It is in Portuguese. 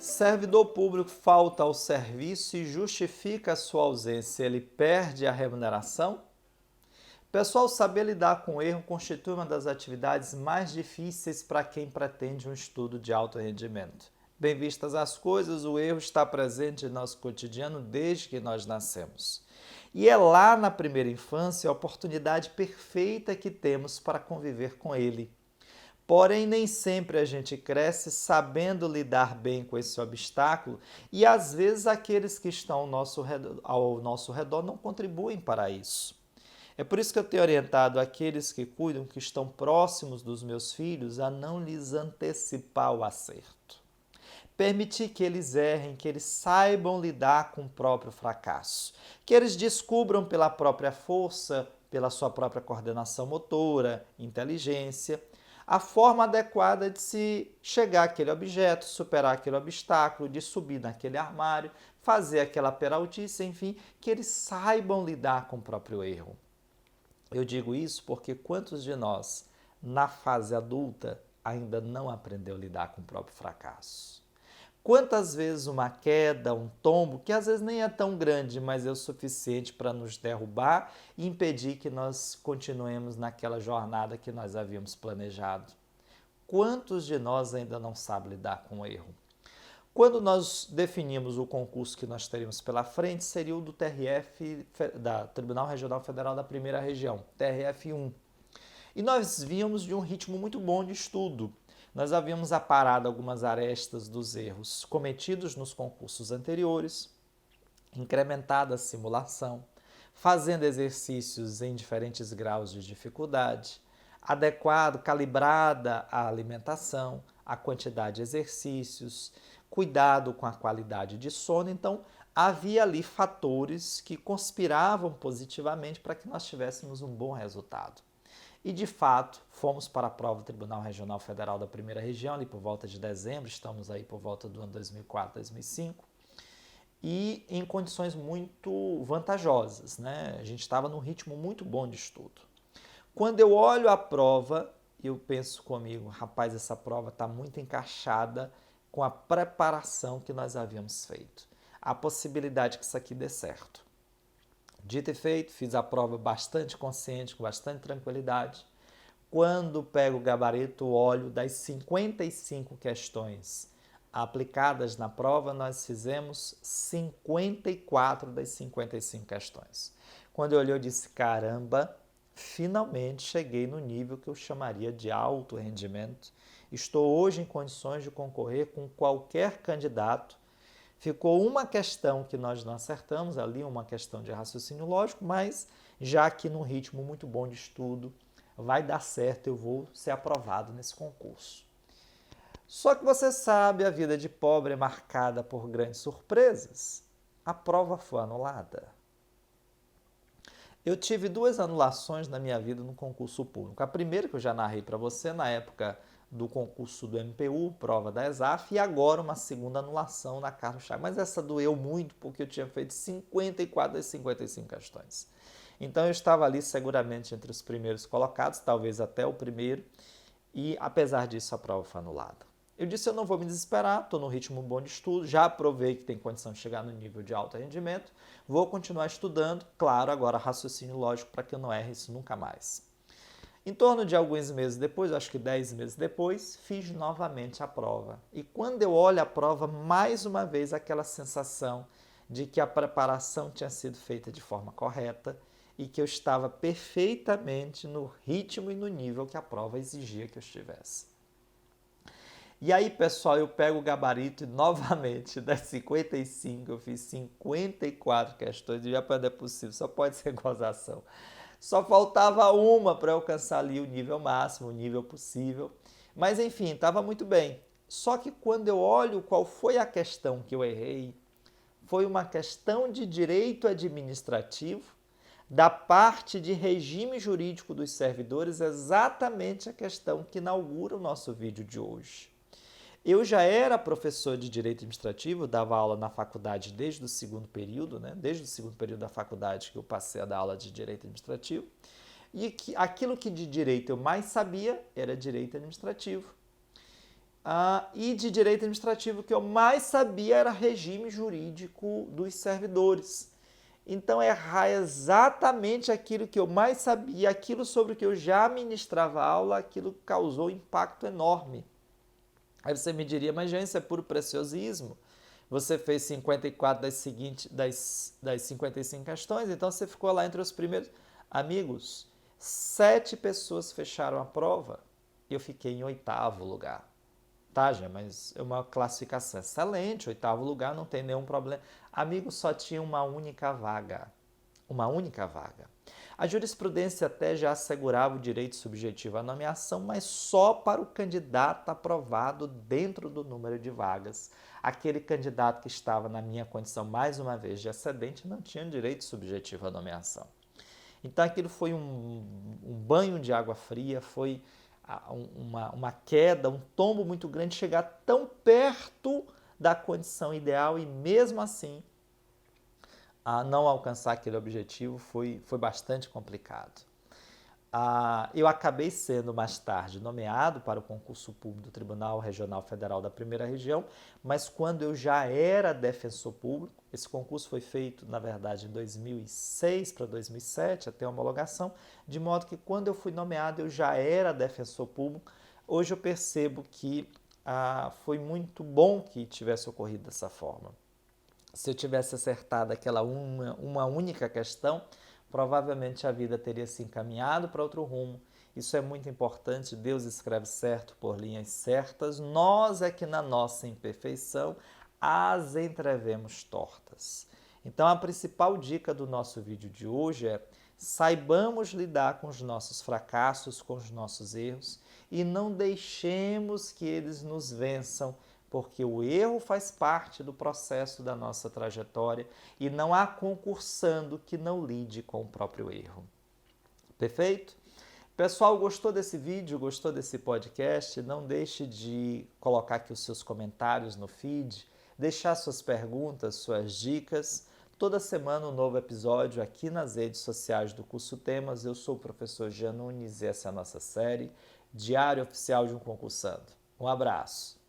Servidor público falta ao serviço e justifica a sua ausência, ele perde a remuneração? Pessoal, saber lidar com o erro constitui uma das atividades mais difíceis para quem pretende um estudo de alto rendimento. Bem vistas as coisas, o erro está presente em nosso cotidiano desde que nós nascemos. E é lá na primeira infância a oportunidade perfeita que temos para conviver com ele. Porém, nem sempre a gente cresce sabendo lidar bem com esse obstáculo e às vezes aqueles que estão ao nosso redor não contribuem para isso. É por isso que eu tenho orientado aqueles que cuidam, que estão próximos dos meus filhos, a não lhes antecipar o acerto. Permitir que eles errem, que eles saibam lidar com o próprio fracasso, que eles descubram pela própria força, pela sua própria coordenação motora, inteligência, a forma adequada de se chegar àquele objeto, superar aquele obstáculo, de subir naquele armário, fazer aquela peraltice, enfim, que eles saibam lidar com o próprio erro. Eu digo isso porque quantos de nós, na fase adulta, ainda não aprendeu a lidar com o próprio fracasso? Quantas vezes uma queda, um tombo, que às vezes nem é tão grande, mas é o suficiente para nos derrubar e impedir que nós continuemos naquela jornada que nós havíamos planejado? Quantos de nós ainda não sabem lidar com o erro? Quando nós definimos o concurso que nós teríamos pela frente, seria o do TRF, da Tribunal Regional Federal da Primeira Região, TRF1. E nós víamos de um ritmo muito bom de estudo. Nós havíamos aparado algumas arestas dos erros cometidos nos concursos anteriores, incrementado a simulação, fazendo exercícios em diferentes graus de dificuldade, adequado, calibrada a alimentação, a quantidade de exercícios, cuidado com a qualidade de sono. Então, havia ali fatores que conspiravam positivamente para que nós tivéssemos um bom resultado. E, de fato, fomos para a prova do Tribunal Regional Federal da Primeira Região, ali por volta de dezembro, estamos aí por volta do ano 2004, 2005, e em condições muito vantajosas, né? A gente estava num ritmo muito bom de estudo. Quando eu olho a prova, eu penso comigo, rapaz, essa prova está muito encaixada com a preparação que nós havíamos feito. A possibilidade que isso aqui dê certo. Dito e feito, fiz a prova bastante consciente, com bastante tranquilidade. Quando pego o gabarito, olho das 55 questões aplicadas na prova, nós fizemos 54 das 55 questões. Quando eu olhei, eu disse, caramba, finalmente cheguei no nível que eu chamaria de alto rendimento. Estou hoje em condições de concorrer com qualquer candidato. Ficou uma questão que nós não acertamos ali, uma questão de raciocínio lógico, mas já que num ritmo muito bom de estudo, vai dar certo, eu vou ser aprovado nesse concurso. Só que você sabe, a vida de pobre é marcada por grandes surpresas. A prova foi anulada. Eu tive duas anulações na minha vida no concurso público. A primeira que eu já narrei para você na época do concurso do MPU, prova da ESAF, e agora uma segunda anulação na Carlos Chagas. Mas essa doeu muito porque eu tinha feito 54 das 55 questões. Então eu estava ali seguramente entre os primeiros colocados, talvez até o primeiro, e apesar disso a prova foi anulada. Eu disse, eu não vou me desesperar, estou num ritmo bom de estudo, já provei que tem condição de chegar no nível de alto rendimento, vou continuar estudando, claro, agora raciocínio lógico para que eu não erre isso nunca mais. Em torno de alguns meses depois, acho que 10 meses depois, fiz novamente a prova. E quando eu olho a prova, mais uma vez aquela sensação de que a preparação tinha sido feita de forma correta e que eu estava perfeitamente no ritmo e no nível que a prova exigia que eu estivesse. E aí, pessoal, eu pego o gabarito e novamente, das 55, eu fiz 54 questões e já não é possível, só pode ser gozação. Só faltava uma para alcançar ali o nível máximo, o nível possível. Mas, enfim, estava muito bem. Só que quando eu olho qual foi a questão que eu errei, foi uma questão de direito administrativo, da parte de regime jurídico dos servidores, exatamente a questão que inaugura o nosso vídeo de hoje. Eu já era professor de Direito Administrativo, dava aula na faculdade desde o segundo período, desde o segundo período da faculdade que eu passei a dar aula de Direito Administrativo, e aquilo que de Direito eu mais sabia era Direito Administrativo. E de direito administrativo, o que eu mais sabia era regime jurídico dos servidores. Então, errar exatamente aquilo que eu mais sabia, aquilo sobre o que eu já ministrava aula, aquilo causou um impacto enorme. Aí você me diria, mas gente, isso é puro preciosismo. Você fez 54 das 55 questões, então você ficou lá entre os primeiros. Amigos, 7 pessoas fecharam a prova e eu fiquei em 8º lugar. Tá, gente, mas é uma classificação excelente, 8º lugar, não tem nenhum problema. Amigos, só tinha uma única vaga. Uma única vaga. A jurisprudência até já assegurava o direito subjetivo à nomeação, mas só para o candidato aprovado dentro do número de vagas. Aquele candidato que estava na minha condição, mais uma vez, de excedente, não tinha direito subjetivo à nomeação. Então aquilo foi um banho de água fria, foi uma queda, um tombo muito grande, chegar tão perto da condição ideal e mesmo assim a não alcançar aquele objetivo foi bastante complicado. Eu acabei sendo mais tarde nomeado para o concurso público do Tribunal Regional Federal da Primeira Região, mas quando eu já era defensor público, esse concurso foi feito, na verdade, em 2006 para 2007, até a homologação, de modo que quando eu fui nomeado eu já era defensor público. Hoje eu percebo que foi muito bom que tivesse ocorrido dessa forma. Se eu tivesse acertado aquela uma única questão, provavelmente a vida teria se encaminhado para outro rumo. Isso é muito importante, Deus escreve certo por linhas certas, nós é que na nossa imperfeição as entrevemos tortas. Então a principal dica do nosso vídeo de hoje é: saibamos lidar com os nossos fracassos, com os nossos erros e não deixemos que eles nos vençam, porque o erro faz parte do processo da nossa trajetória e não há concursando que não lide com o próprio erro. Perfeito? Pessoal, gostou desse vídeo, gostou desse podcast? Não deixe de colocar aqui os seus comentários no feed, deixar suas perguntas, suas dicas. Toda semana um novo episódio aqui nas redes sociais do curso Temas. Eu sou o professor Jean Nunes e essa é a nossa série Diário Oficial de um Concursando. Um abraço.